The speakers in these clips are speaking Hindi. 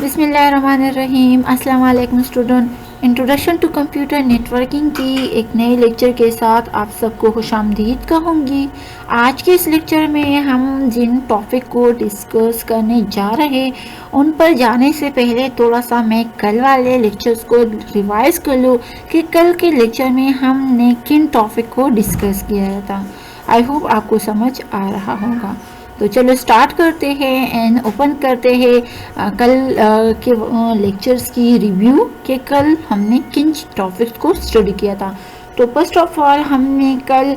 बिस्मिल्लाहिर्रहमानिर्रहीम। अस्सलाम वालेकुम student. Introduction to computer networking की एक नए लेक्चर के साथ आप सबको खुशामदीद कहूँगी। आज के इस लेक्चर में हम जिन टॉपिक को डिस्कस करने जा रहे उन पर जाने से पहले थोड़ा सा मैं कल वाले लेक्चर्स को रिवाइज कर लूँ कि कल के लेक्चर में हमने किन टॉपिक को डिस्कस किया था। आई होप आपको समझ आ रहा होगा। तो चलो स्टार्ट करते हैं एंड ओपन करते हैं कल के लेक्चर्स की रिव्यू के कल हमने किन टॉपिक्स को स्टडी किया था। तो फर्स्ट ऑफ ऑल हमने कल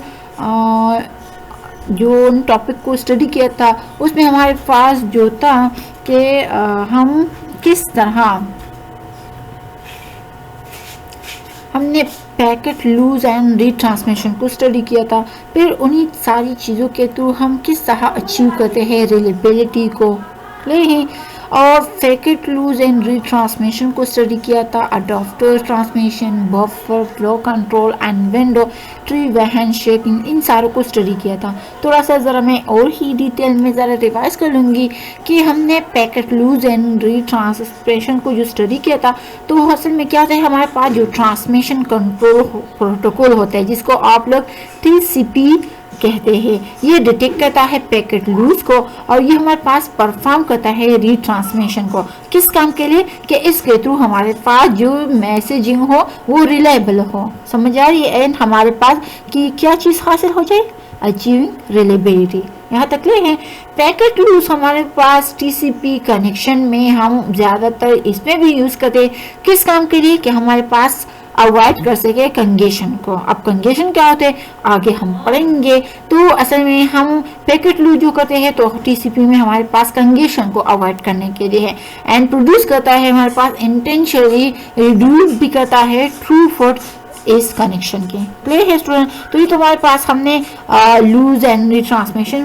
जो टॉपिक को स्टडी किया था उसमें हमारे पास जो था कि हम किस तरह हमने पैकेट लूज एंड रीट्रांसमिशन को स्टडी किया था। फिर उन्हीं सारी चीज़ों के थ्रू हम किस तरह अचीव करते हैं रिलेबिलिटी को ले और पैकेट लूज एंड रीट्रांसमिशन को स्टडी किया था। Adopter transmission, buffer, flow control and window tree व हैंडशेकिंग, इन सारों को स्टडी किया था। थोड़ा सा ज़रा मैं और ही डिटेल में ज़रा रिवाइज कर लूँगी कि हमने पैकेट लूज एंड रीट्रांसमिशन को जो स्टडी किया था तो असल में क्या होता है, हमारे पास जो ट्रांसमिशन कंट्रोल प्रोटोकॉल होता है जिसको आप लोग TCP कहते हैं, ये डिटेक्ट करता है पैकेट लूज को और ये हमारे पास परफॉर्म करता है रीट्रांसमिशन को। किस काम के लिए कि इसके थ्रू हमारे पास जो मैसेजिंग हो वो रिलायबल हो। समझ आ रही है? एंड हमारे पास की क्या चीज़ हासिल हो जाए, अचीविंग रिलेबिलिटी। यहाँ तक ले हैं। पैकेट लूज हमारे पास TCP कनेक्शन में हम ज़्यादातर इसमें भी यूज़ करते हैं। किस काम के लिए कि हमारे पास अवॉइड कर सके कंजेशन को। अब कंजेशन क्या होते हैं आगे हम पढ़ेंगे। तो असल में हम पैकेट लूज जो करते हैं तो TCP में हमारे पास कंजेशन को अवॉइड करने के लिए है एंड प्रोड्यूस करता है हमारे पास इंटेंशनली रिड्यूस भी करता है थ्रू फॉर इस कनेक्शन के क्लियर है स्टूडेंट। तो ये तो हमारे पास हमने लूज एंड रीट्रांसमिशन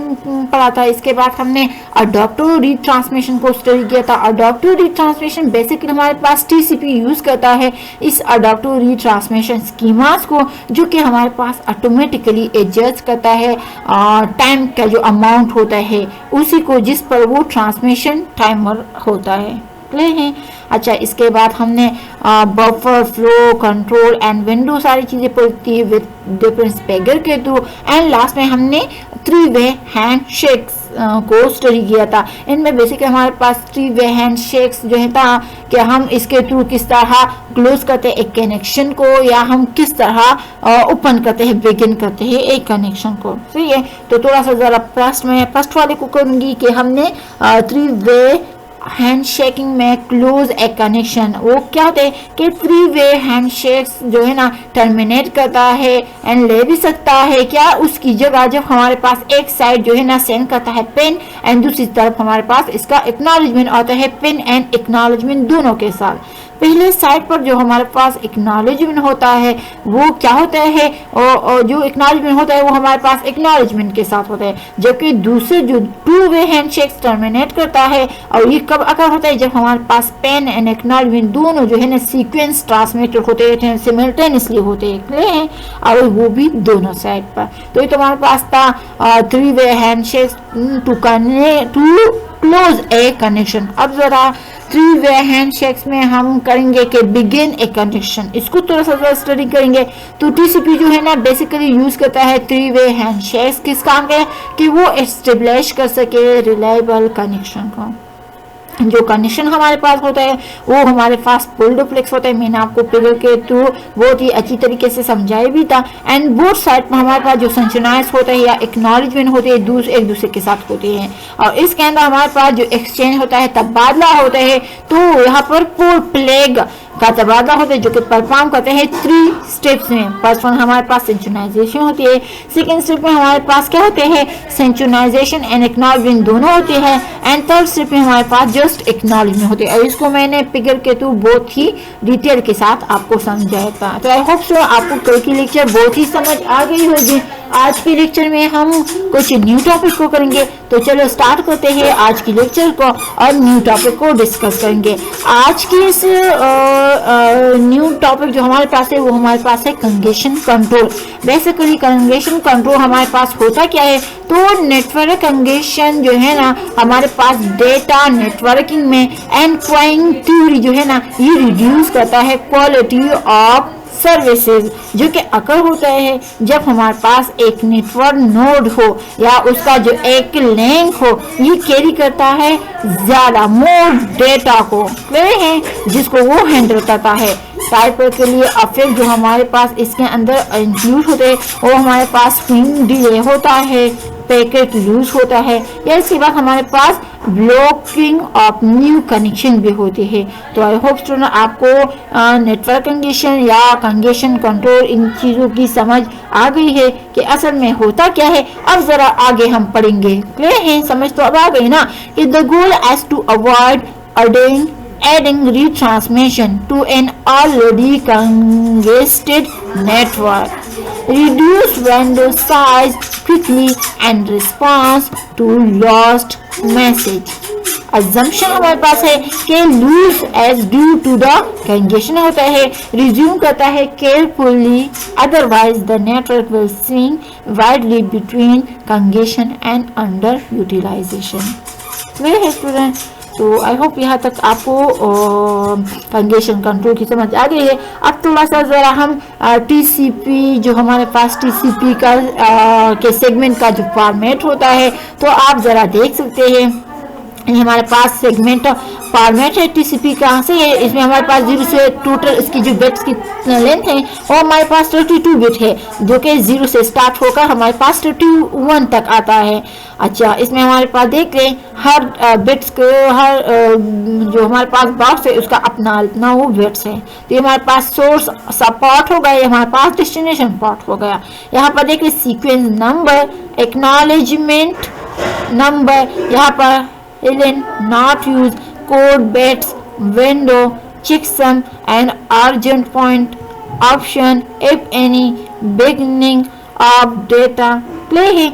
पढ़ा था। इसके बाद हमने अडॉप्टर रीट्रांसमिशन को स्टडी किया था। अडॉप्टर रीट्रांसमिशन बेसिकली हमारे पास TCP यूज करता है इस अडॉप्टर रीट्रांसमिशन स्कीमास को, जो कि हमारे पास ऑटोमेटिकली एडजस्ट करता है टाइम का जो अमाउंट होता है उसी को जिस पर वो ट्रांसमिशन टाइमर होता है। क्लियर है? अच्छा, इसके बाद हमने buffer, flow control and window सारी चीज़ें पढ़ती है विद डिफरेंस पैगर के थ्रू। एंड लास्ट में हमने 3-वे हैंडशेक्स को स्टडी किया था। इनमें बेसिकली हमारे पास 3-वे हैंडशेक्स जो है था कि हम इसके थ्रू किस तरह क्लोज करते हैं एक कनेक्शन को या हम किस तरह ओपन करते हैं, बिगिन करते हैं एक कनेक्शन को। सही है? तो थोड़ा सा ज़रा फर्स्ट वाले को करूँगी कि हमने 3-वे हैंडशेकिंग में क्लोज ए कनेक्शन, वो क्या होते हैं कि 3-वे हैंडशेक्स जो है ना टर्मिनेट करता है एंड ले भी सकता है क्या उसकी जगह जब हमारे पास एक साइड जो है ना सेंड करता है पिन एंड दूसरी तरफ हमारे पास इसका एक्नॉलेजमेंट आता है पिन एंड एक्नॉलेजमेंट दोनों के साथ। पहले साइड पर जो हमारे पास एक्नॉलेजमेंट होता है वो क्या होता है और जो एक्नॉलेजमेंट होता है वो हमारे पास एक्नॉलेजमेंट के साथ होता है, जबकि दूसरे जो 2-वे हैंडशेक्स टर्मिनेट करता है और ये कब अगर होता है जब हमारे पास पेन एंड एक्नॉलेजमेंट दोनों जो है ना सीक्वेंस ट्रांसमिटेड होते हैं, सिमल्टेनियसली होते हैं और वो भी दोनों साइड पर। तो ये तो हमारे पास था 3-वे handshakes to close a connection. अब जरा 3-वे हैंडशेक्स में हम करेंगे कि बिगिन ए कनेक्शन, इसको थोड़ा सा स्टडी करेंगे। तो TCP जो है ना बेसिकली यूज करता है 3-वे हैंडशेक्स किस काम के कि वो एस्टेब्लिश कर सके रिलायबल कनेक्शन को। जो कनेक्शन हमारे पास होता है वो हमारे पास फुल डुप्लेक्स होता है। मैंने आपको फिगर के थ्रू बहुत ही अच्छी तरीके से समझाया भी था। एंड बोथ साइड पर हमारे पास जो सिंक्रोनाइज होता है या एक्नॉलेजमेंट होते हैं एक दूसरे के साथ होते हैं और इसके अंदर हमारे पास जो एक्सचेंज होता है तबादला होता है। तो यहाँ पर पोल प्लेग का तबादला होता है जो कि परफॉर्म करते हैं 3 स्टेप्स में। फर्स्ट वन हमारे पास सिंक्रोनाइजेशन होती है, सेकेंड स्टेप में हमारे पास क्या होते हैं सिंक्रोनाइजेशन एंड एक्नॉलेजमेंट दोनों होते हैं एंड थर्ड स्टेप में हमारे पास जस्ट एक्नॉलेजमेंट होते हैं। और इसको मैंने फिगर के थ्रू बहुत ही डिटेल के साथ आपको समझाया था। तो आई होप सो आपको कल की लेक्चर बहुत ही समझ आ गई होगी। आज के लेक्चर में हम कुछ न्यू टॉपिक को करेंगे। तो चलो स्टार्ट करते हैं आज की लेक्चर को और न्यू टॉपिक को डिस्कस करेंगे। आज की इस न्यू टॉपिक जो हमारे पास है वो हमारे पास है congestion control. Basically congestion control हमारे पास होता क्या है, तो नेटवर्क कंजेशन जो है ना हमारे पास डेटा नेटवर्किंग में एंडपॉइंट थ्योरी जो है ना ये रिड्यूस करता है क्वालिटी ऑफ सर्विसेज, जो कि अकर होता है जब हमारे पास एक नेटवर्क नोड हो या उसका जो एक लिंक हो, ये कैरी करता है ज्यादा मोर डेटा को, क्लियर है, जिसको वो हैंडल करता है। टाइप के लिए अफेक्ट जो हमारे पास इसके अंदर इंक्लूड होते हैं वो हमारे पास स्विंग डिले होता है, पैकेट लूज होता है, या इसके बाद हमारे पास ब्लॉकिंग ऑफ न्यू कनेक्शन भी होती है। तो आई होप स्टूडेंट आपको नेटवर्क कंजेशन या कंजेशन कंट्रोल इन चीज़ों की समझ आ गई है कि असल में होता क्या है। अब जरा आगे हम पढ़ेंगे, क्लियर है, समझ तो अब आ गई ना कि the goal is to avoid adding retransmission to an already congested network, reduce window size quickly and response to lost message। assumption हमारे पास है कि lose as due to the congestion होता है, resume करता है carefully, otherwise the network will swing widely between congestion and underutilization। clear है स्टूडेंट? तो आई होप यहाँ तक आपको कंजेशन कंट्रोल की समझ आ गई है। अब थोड़ा सा ज़रा हम टीसीपी जो हमारे पास टीसीपी का के सेगमेंट का जो फॉर्मेट होता है तो आप ज़रा देख सकते हैं। ये हमारे पास सेगमेंट फॉर्मेट है टीसीपी कहाँ से है, इसमें हमारे पास 0 से टोटल इसकी जो बिट्स की लेंथ है वो हमारे पास 32 बिट है, जो कि 0 से स्टार्ट होकर हमारे पास 31 तक आता है। अच्छा, इसमें हमारे पास देख लें हर बिट्स को हर जो हमारे पास बॉक्स है उसका अपना वो बिट्स है। तो ये हमारे पास सोर्स सब पार्ट हो गया, ये हमारे पास डेस्टिनेशन पार्ट हो गया। यहाँ पर देख लें सीक्वेंस नंबर, एक्नॉलेजमेंट नंबर, यहाँ पर not use code bits, window, checksum and urgent point option if any, beginning of data play है।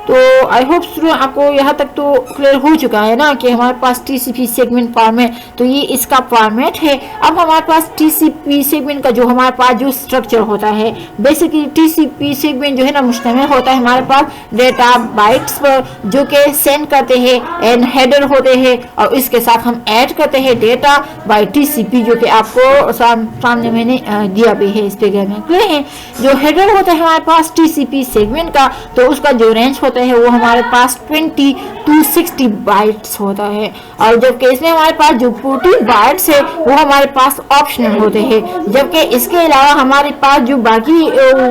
तो आई होप स्टूडेंट आपको यहाँ तक तो क्लियर हो चुका है ना कि हमारे पास टीसीपी सेगमेंट फॉर्मेट, तो ये इसका फॉर्मेट है। अब हमारे पास टीसीपी सेगमेंट का जो हमारे पास जो स्ट्रक्चर होता है, बेसिकली टीसीपी सेगमेंट जो है ना मुश्तमिल होता है हमारे पास डेटा बाइट्स पर, जो कि सेंड करते हैं एंड हेडर होते हैं, और इसके साथ हम ऐड करते हैं डेटा बाय टीसीपी, जो कि आपको सामने मैंने दिया भी है इस फिगर में, क्लियर है। जो हेडर होता है हमारे पास टीसीपी सेगमेंट का, तो उसका जो रेंज होता है वो हमारे पास 20 to 60 बाइट्स होता है, और जबकि इसमें हमारे पास जो 40 बाइट्स है वो हमारे पास ऑप्शनल होते हैं, जबकि इसके अलावा हमारे पास जो बाकी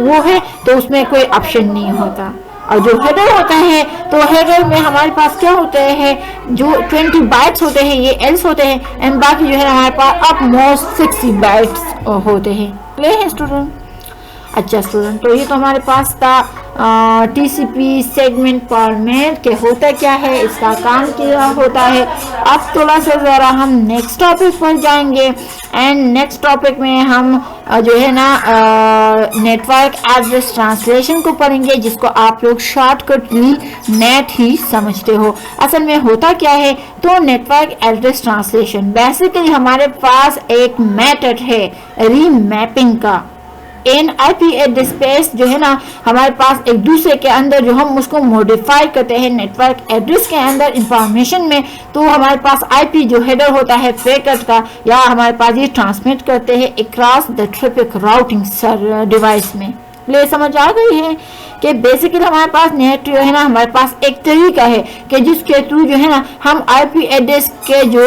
वो है तो उसमें कोई ऑप्शन नहीं होता। और जो हेडर होता है तो हेडर में हमारे पास क्या होता है, जो 20 बाइट्स होते हैं ये एल्स होते हैं, एंड बाकी जो है हमारे पास अप मोस्ट 60 बाइट्स होते हैं, क्लियर है स्टूडेंट? अच्छा स्टूडेंट, तो ये तो हमारे पास था टीसीपी सेगमेंट फॉर्मेट के होता क्या है, इसका काम क्या होता है। अब थोड़ा सा ज़रा हम नेक्स्ट टॉपिक पर जाएंगे, एंड नेक्स्ट टॉपिक में हम जो है ना नेटवर्क एड्रेस ट्रांसलेशन को पढ़ेंगे, जिसको आप लोग शॉर्टकटली नेट ही समझते हो। असल में होता क्या है, तो नेटवर्क एड्रेस ट्रांसलेशन बेसिकली हमारे पास एक मेथड है रीमैपिंग का। इन आईपी एड्रेस स्पेस जो है ना हमारे पास एक दूसरे के अंदर जो हम उसको मॉडिफाई करते हैं नेटवर्क एड्रेस के अंदर इंफॉर्मेशन में, तो हमारे पास आईपी जो हेडर होता है पैकेट का, या हमारे पास ये ट्रांसमिट करते हैं across the traffic routing device में। ले समझ आ गई है कि बेसिकली हमारे पास नेट जो है ना हमारे पास एक तरीका है कि जिसके थ्रू जो है ना हम आईपी एड्रेस के जो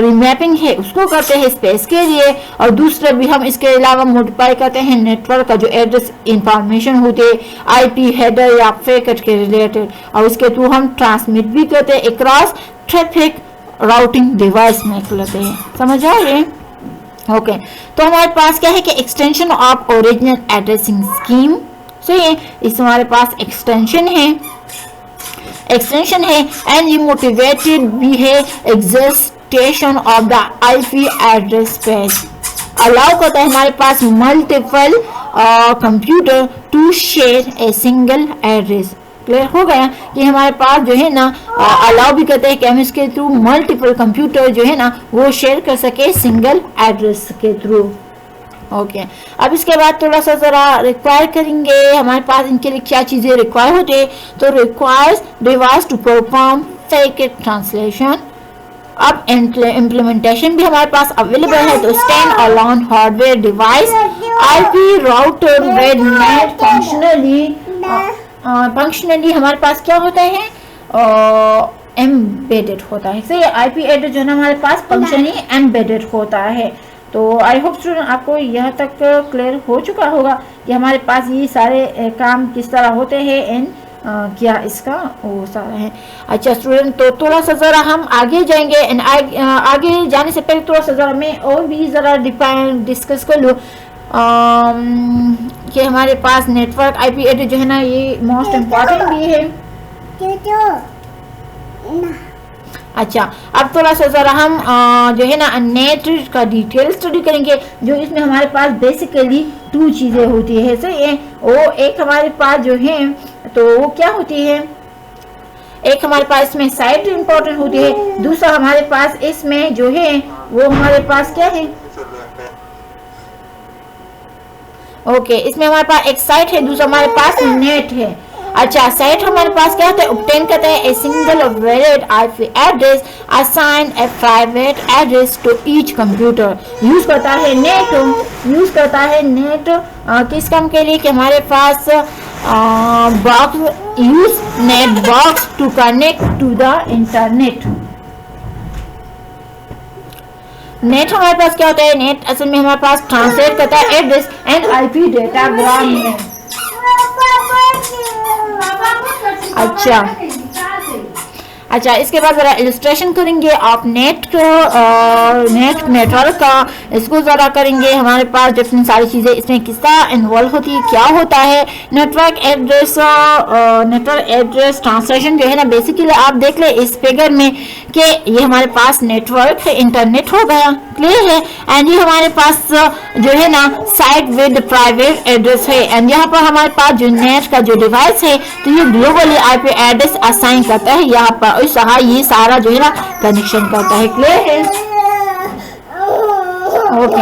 रीमैपिंग है उसको करते हैं स्पेस के लिए, और दूसरा भी हम इसके अलावा मॉडिफाई करते हैं नेटवर्क का जो एड्रेस इंफॉर्मेशन होती है आईपी हेडर या पैकेट के रिलेटेड, और उसके थ्रू हम ट्रांसमिट भी करते हैं अक्रॉस ट्रैफिक राउटिंग डिवाइस में करते हैं। समझ आ रहे हैं? ओके तो हमारे पास क्या है कि extension of original addressing scheme, सही है, इस हमारे पास एक्सटेंशन है एंड ये मोटिवेटेड भी है exhaustion of the IP address space, allow करता है हमारे पास multiple computer to to share a single address. Clear हो गया कि हमारे पास जो है ना अलाउ भी करते हैं कि हम इसके थ्रू मल्टीपल कंप्यूटर जो है ना वो शेयर कर सके सिंगल एड्रेस के थ्रू। ओके अब इसके बाद थोड़ा सा जरा रिक्वायर करेंगे हमारे पास इनके लिए क्या चीजें रिक्वायर होते हैं। तो requires device to perform fake translation. अब इम्प्लीमेंटेशन भी हमारे पास अवेलेबल है। तो stand alone hardware device IP router with NAT functionally हमारे पास क्या होता है एम्बेडेड होता है। सही आईपी एड्रेस जो है ना हमारे पास फंक्शनली एम्बेडेड होता है। तो आई होप स्टूडेंट आपको यह तक क्लियर हो चुका होगा कि हमारे पास ये सारे काम किस तरह होते हैं एंड क्या इसका वो सारा है। अच्छा स्टूडेंट तो थोड़ा सा ज़रा हम आगे जाएंगे एंड आगे जाने से पहले थोड़ा सा ज़रा मैं और भी ज़रा डिस्कस कर लूँ कि हमारे पास नेटवर्क आईपी एड्रेस जो है ना ये मोस्ट इम्पॉर्टेंट भी है। अच्छा अब थोड़ा सा ज़रा हम जो है ना नेट का डिटेल स्टडी करेंगे जो इसमें हमारे पास बेसिकली 2 चीज़ें होती है। सही है वो एक हमारे पास जो है तो वो क्या होती है एक हमारे पास इसमें साइट इंपॉर्टेंट होती है। दूसरा हमारे पास इसमें जो है वो हमारे पास क्या है ओके इसमें हमारे पास एक साइट है दूसरा हमारे पास नेट है। अच्छा साइट हमारे पास क्या होता है ऑब्टेन करता है a single valid IP address assign a private address to each computer. Use करता है नेट किस काम के लिए कि हमारे पास box use NAT box to connect to the internet. NAT हमारे पास क्या होता है नेट असल में हमारे पास ट्रांसलेट करता है एड्रेस एंड आईपी डेटाग्राम में। अच्छा इसके बाद जरा इलस्ट्रेशन करेंगे आप नेटवर्क का इसको जरा करेंगे। हमारे पास डिफरेंट सारी चीजें इसमें किस तरह इन्वॉल्व होती है क्या होता है नेटवर्क एड्रेस ट्रांसलेशन जो है ना बेसिकली आप देख ले इस फिगर में कि ये हमारे पास नेटवर्क है इंटरनेट हो गया क्लियर है एंड ये हमारे पास जो है ना साइट विद प्राइवेट एड्रेस है एंड यहाँ पर हमारे पास जो नेट का जो डिवाइस है तो ये ग्लोबली आईपी एड्रेस असाइन करता है यहाँ पर इस तरह ये सारा जो है ना कनेक्शन करता है क्लियर है। ओके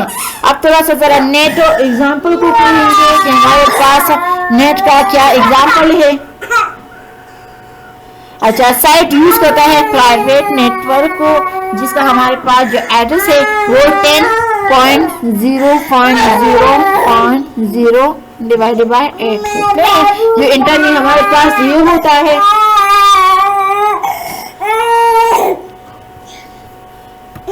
अब थोड़ा सा जरा नेट एग्जांपल को पढ़ेंगे कि हमारे पास नेट का क्या एग्जांपल है। अच्छा साइट यूज करता है प्राइवेट नेटवर्क को जिसका हमारे पास जो एड्रेस है वो 10.0.0.0 डिवाइडेड बाय 8 है। जो इंटरनेट हमारे पास ये होता है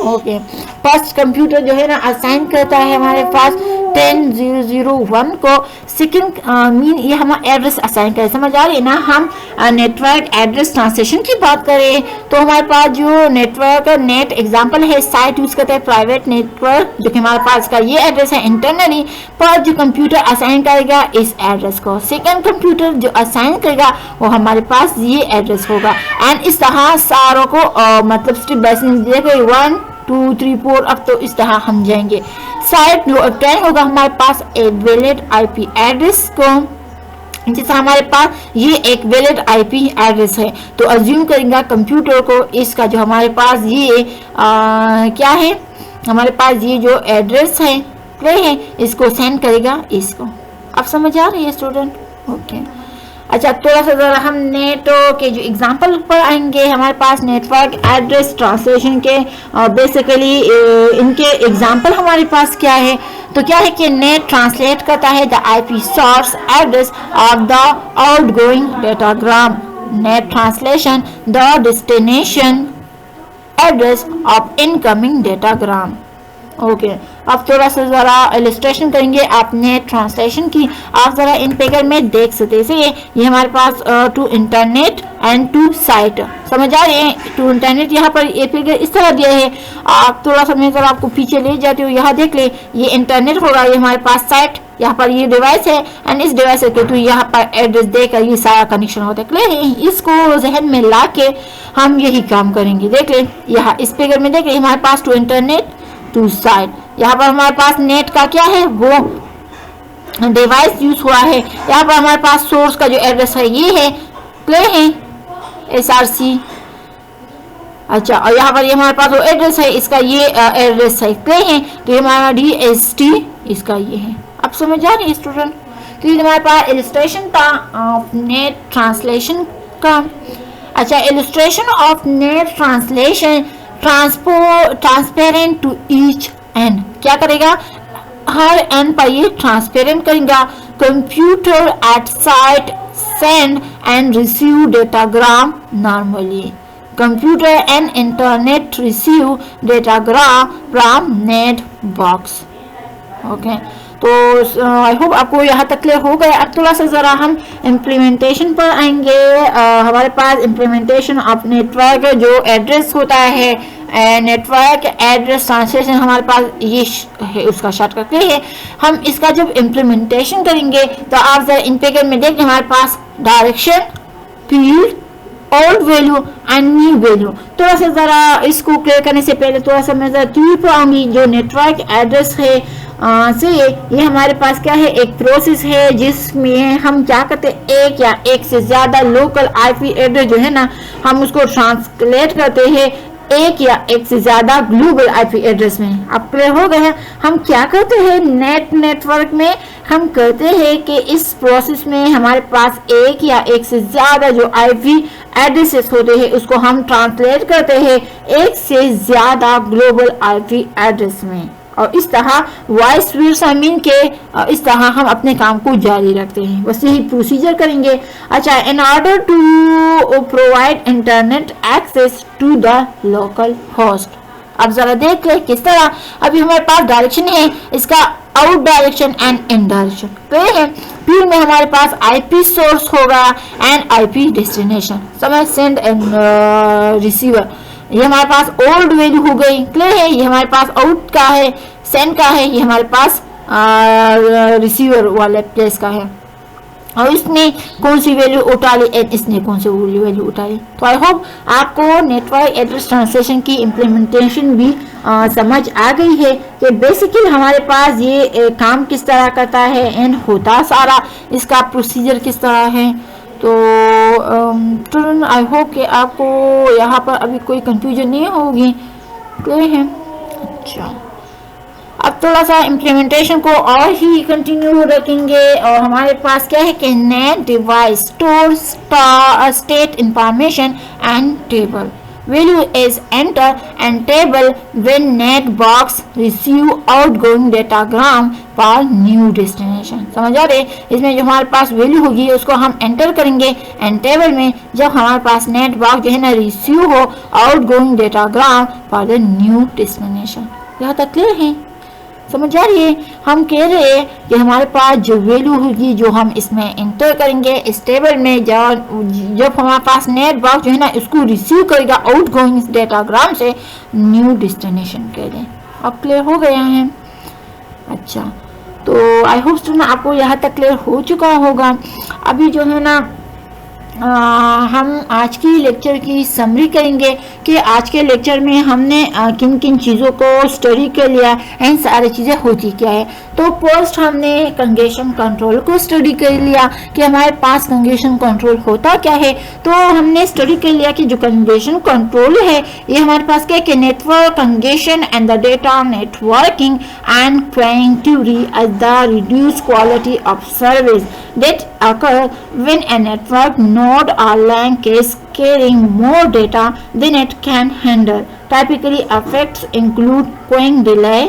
ओके फर्स्ट कंप्यूटर जो है ना असाइन करता है हमारे पास 10.0.0.1 को सेकंड मीन ये हम एड्रेस असाइन करें समझ आ रही है ना। हम नेटवर्क एड्रेस ट्रांसलेशन की बात करें तो हमारे पास जो नेटवर्क नेट एग्जांपल है साइट यूज करता है प्राइवेट नेटवर्क जो कि हमारे पास का ये एड्रेस है इंटरनली पर जो कंप्यूटर असाइन करेगा इस एड्रेस को सेकंड कंप्यूटर जो असाइन करेगा वो हमारे पास ये एड्रेस होगा एंड इस तरह सारों को मतलब स्टेप बाय स्टेप 1 2 3 4 अब तो इस तरह हम जाएंगे। साइट जो ऑब्टेन होगा हमारे पास एक वैलिड आईपी एड्रेस को जैसा हमारे पास ये एक वैलिड आईपी एड्रेस है तो अज्यूम करेंगे कंप्यूटर को इसका जो हमारे पास ये क्या है हमारे पास ये जो एड्रेस है क्लियर है इसको सेंड करेगा इसको। अब समझ आ रही है स्टूडेंट ओके। अच्छा थोड़ा सा जरा हम नेट के जो एग्जांपल पर आएंगे हमारे पास नेटवर्क एड्रेस ट्रांसलेशन के बेसिकली इनके एग्जांपल हमारे पास क्या है तो क्या है कि नेट ट्रांसलेट करता है the IP source address of the outgoing datagram. Net translation the destination address of incoming datagram. Okay अब थोड़ा सा जरा इलस्ट्रेशन करेंगे आप नेट ट्रांसलेशन की। आप जरा इन फिगर में देख सकते हैं ये हमारे पास to internet and to site समझ आ रहे हैं। टू इंटरनेट यहाँ पर ये फिगर इस तरह दिया है आप थोड़ा सा मैं जरा आपको पीछे ले जाती हूँ यहाँ देख ले ये इंटरनेट होगा ये हमारे पास साइट यहाँ पर ये डिवाइस है एंड इस डिवाइस के थ्रू यहाँ पर एड्रेस देकर ये सारा कनेक्शन होता है क्लियर है। इसको जहन में ला के हम यही काम करेंगे। देख ले यहाँ इस फिगर में देख ले हमारे पास टू इंटरनेट टू साइट यहाँ पर हमारे पास नेट का क्या है वो डिवाइस यूज हुआ है। यहाँ पर हमारे पास सोर्स का जो एड्रेस है ये है, क्लियर है, SRC। अच्छा, और यहाँ पर ये हमारे पास वो एड्रेस है, इसका ये एड्रेस है, क्लियर है। तो ये हमारा DST इसका ये है। अब समझ आ रही है स्टूडेंट? तो ये हमारे पास इलस्ट्रेशन था ऑफ नेट ट्रांसलेशन का। अच्छा, illustration of net translation transparent to each end, क्या करेगा, हर एंड पर ये ट्रांसपेरेंट करेगा। Computer at site send and receive datagram normally. Computer and internet receive datagram from net box. Okay, तो आई होप आपको यहाँ तक क्लियर हो गया। अब थोड़ा सा ज़रा हम इम्प्लीमेंटेशन पर आएंगे। हमारे पास इम्प्लीमेंटेशन ऑफ नेटवर्क जो एड्रेस होता है, नेटवर्क एड्रेस ट्रांसलेशन हमारे पास ये है, उसका शॉर्टकट है। हम इसका जब इम्प्लीमेंटेशन करेंगे तो आप ज़रा इन पैकेट में देखिए, हमारे पास direction, field, old value and new value. थोड़ा सा ज़रा इसको क्लियर करने से पहले थोड़ा सा मैं ज़रा क्लियर पर आऊँगी। जो नेटवर्क एड्रेस है से ये हमारे पास क्या है, एक प्रोसेस है जिसमें हम क्या करते हैं, एक या एक से ज़्यादा लोकल IP एड्रेस जो है ना, हम उसको ट्रांसलेट करते हैं एक या एक से ज्यादा ग्लोबल IP एड्रेस में। अब क्लियर हो गया है? हम क्या करते हैं नेटवर्क में, हम करते हैं कि इस प्रोसेस में हमारे पास एक या एक से ज्यादा जो IP एड्रेसेस होते हैं उसको हम ट्रांसलेट करते हैं एक से ज्यादा ग्लोबल IP एड्रेस में, और इस तरह वॉइस वर्सा मिल के इस तरह हम अपने काम को जारी रखते हैं। बस यही प्रोसीजर करेंगे। अच्छा, in order to provide internet access to the local host. अब जरा देख ले किस तरह। अभी हमारे पास डायरेक्शन है, इसका out direction and in direction clear है। फिर में हमारे पास IP सोर्स होगा एंड IP डेस्टिनेशन, समझ, सेंड एंड रिसीवर। ये हमारे पास ओल्ड वैल्यू हो गई, क्लियर है। ये हमारे पास आउट का है, सेंड का है, ये हमारे पास रिसीवर वाले प्लेस का है, और इसने कौन सी वैल्यू उठा ली, इसने कौन सी वैल्यू उठा ली। तो आई होप आपको नेटवर्क एड्रेस ट्रांसलेशन की इम्प्लीमेंटेशन भी समझ आ गई है कि बेसिकली हमारे पास ये काम किस तरह करता है एंड होता सारा इसका प्रोसीजर किस तरह है। तो स्टूडेंट आई होप कि आपको यहाँ पर अभी कोई कंफ्यूजन नहीं होगी, क्लियर है। अच्छा, अब थोड़ा सा इम्प्लीमेंटेशन को और ही कंटिन्यू रखेंगे, और हमारे पास क्या है कि net device store state information and table value is enter and table when net box receive outgoing datagram for new destination। समझ आ रहे? इसमें जो हमारे पास वैल्यू होगी उसको हम एंटर करेंगे एंड टेबल में जब हमारे पास नेट बॉक्स जो है ना रिसीव हो outgoing datagram for the new destination. यहाँ तक क्लियर है? समझ आ रही है? हम कह रहे हैं कि हमारे पास जो वैल्यू होगी जो हम इसमें एंटर करेंगे इस टेबल में, जब हमारे पास नेट बॉक्स जो है ना इसको रिसीव करेगा आउटगोइंग डेटाग्राम से न्यू डेस्टिनेशन कह दें। अब क्लियर हो गया है? अच्छा, तो आई होप स्टूडेंट आपको यहाँ तक क्लियर हो चुका होगा। अभी जो है ना हम आज की लेक्चर की समरी करेंगे कि आज के लेक्चर में हमने किन किन चीज़ों को स्टडी कर लिया एंड सारी चीज़ें होती क्या है। तो फर्स्ट हमने कंजेशन कंट्रोल को स्टडी कर लिया कि हमारे पास कंजेशन कंट्रोल होता क्या है। तो हमने स्टडी कर लिया कि जो कंजेशन कंट्रोल है ये हमारे पास क्या है कि network congestion and the data networking and quantity as the reduce quality of service that occur when a network node or link is carrying more data than it can handle. Typically, effects include queuing delay,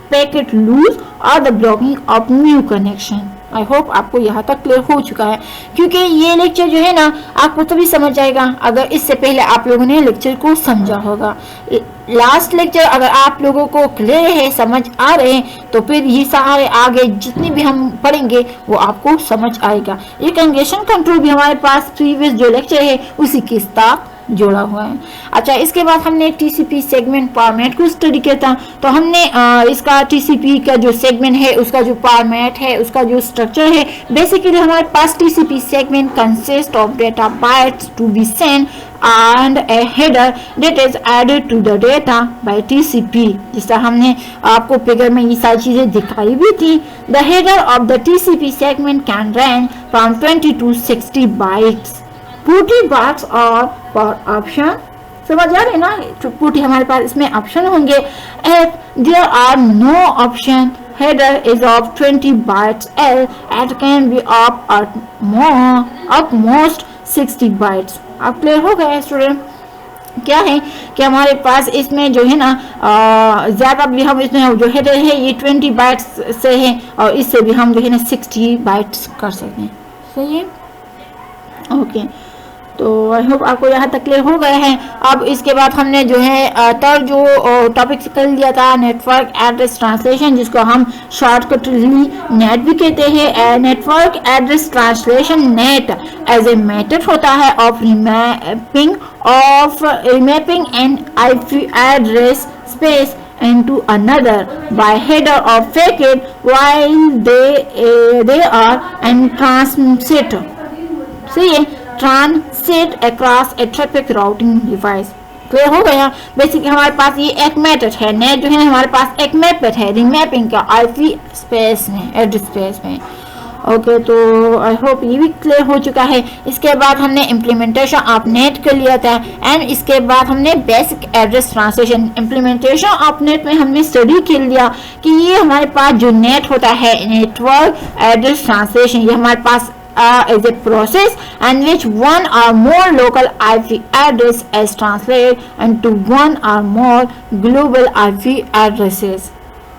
packet loss, or the blocking of new connection. I hope आपको यहाँ तक क्लियर हो चुका है, क्योंकि ये लेक्चर जो है ना आपको तभी समझ आएगा अगर इससे पहले आप लोगों ने लेक्चर को समझा होगा। लास्ट लेक्चर अगर आप लोगों को क्लियर है, समझ आ रहे हैं, तो फिर ये सारे आगे जितने भी हम पढ़ेंगे वो आपको समझ आएगा। ये कंजेशन कंट्रोल भी हमारे पास प्रीवियस जो लेक्चर है उसी के साथ जोड़ा हुआ है। अच्छा, इसके बाद हमने TCP सेगमेंट फॉर्मेट को स्टडी किया था। तो हमने इसका TCP का जो सेगमेंट है उसका जो फॉर्मेट है उसका जो स्ट्रक्चर है, बेसिकली हमारे पास TCP segment consist of data bytes to be send and a header that is added to the data by TCP. जिससे हमने आपको फिगर में ये सारी चीजें दिखाई भी थी. The header of the TCP segment can range from 20 to 60 bytes. 40 bytes और for option समझ आ रहे ना, पुट हमारे पास इसमें ऑप्शन होंगे. If there are no option, header is of 20 bytes L and can be of at most 60 bytes. अब क्लियर हो गया स्टूडेंट. क्या है कि हमारे पास इसमें जो है ना ज़्यादा भी हम इसमें जो हेडर है ये 20 बाइट्स से है और इससे भी हम जो है ना 60 बाइट्स कर सकते हैं. सही है. ओके, तो आई होप आपको यहाँ तक क्लियर हो गया है. अब इसके बाद हमने जो है तब जो टॉपिक कर लिया था नेटवर्क एड्रेस ट्रांसलेशन, जिसको हम शॉर्टकटली नेट भी कहते हैं. Network address translation NAT as a method होता है of remapping an IP address space into another by header or packet while they are and transit. सही है. ट्रांसिट अक्रॉस ए ट्रैफिक राउटिंग डिवाइस. क्लियर हो गया. बेसिकली हमारे पास ये एक मेथड है, नेट जो है ना हमारे पास एक मेथड है रिमैपिंग का IP स्पेस में, एड्रेस स्पेस में. ओके, तो आई होप ये भी क्लियर हो चुका है. इसके बाद हमने इम्प्लीमेंटेशन ऑफ नेट कर लिया था एंड इसके बाद हमने basic address translation. Implementation of net में हमने स्टडी कर लिया कि ये हमारे पास जो नेट होता है नेटवर्क एड्रेस ट्रांसलेशन, ये हमारे पास is a process in which one or more local IP address is translated into one or more global IP addresses.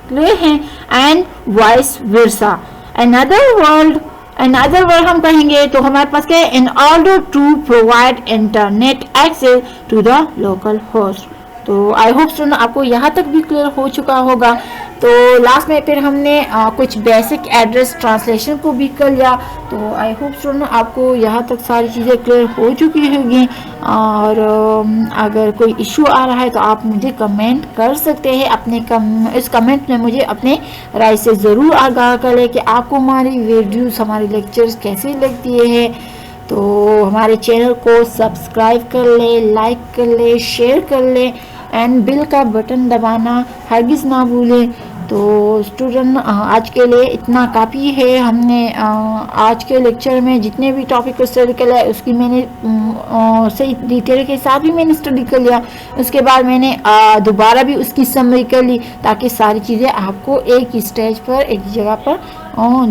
Clear है. And vice versa. Another word हम कहेंगे तो हमारे पास क्या है, in order to provide internet access to the local host. तो आई होप स्टूडेंट आपको यहाँ तक भी क्लियर हो चुका होगा. तो लास्ट में फिर हमने कुछ बेसिक एड्रेस ट्रांसलेशन को भी कर लिया. तो आई होप स्टूडेंट आपको यहाँ तक सारी चीज़ें क्लियर हो चुकी होगी. और अगर कोई इशू आ रहा है तो आप मुझे कमेंट कर सकते हैं. इस कमेंट में मुझे अपने राय से ज़रूर आगाह करें कि आपको हमारी वीडियोस हमारी लेक्चर्स कैसे लगती है. तो हमारे चैनल को सब्सक्राइब कर ले, लाइक कर ले, शेयर कर ले एंड बिल का बटन दबाना हरगिज़ ना भूलें. तो स्टूडेंट आज के लिए इतना काफ़ी है. हमने आज के लेक्चर में जितने भी टॉपिक को स्टडी कर लिया उसकी मैंने सही डिटेल के साथ भी मैंने स्टडी कर लिया. उसके बाद मैंने दोबारा भी उसकी समरी कर ली ताकि सारी चीज़ें आपको एक ही स्टेज पर एक जगह पर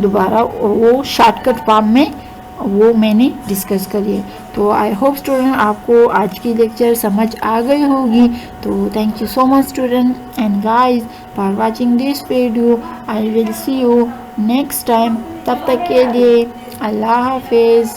दोबारा वो शॉर्टकट फॉर्म में वो मैंने डिस्कस करी है. तो आई होप स्टूडेंट आपको आज की लेक्चर समझ आ गई होगी. तो thank you so much student and guys for watching this video. I will see you next time. तब तक के लिए अल्लाह हाफिज़.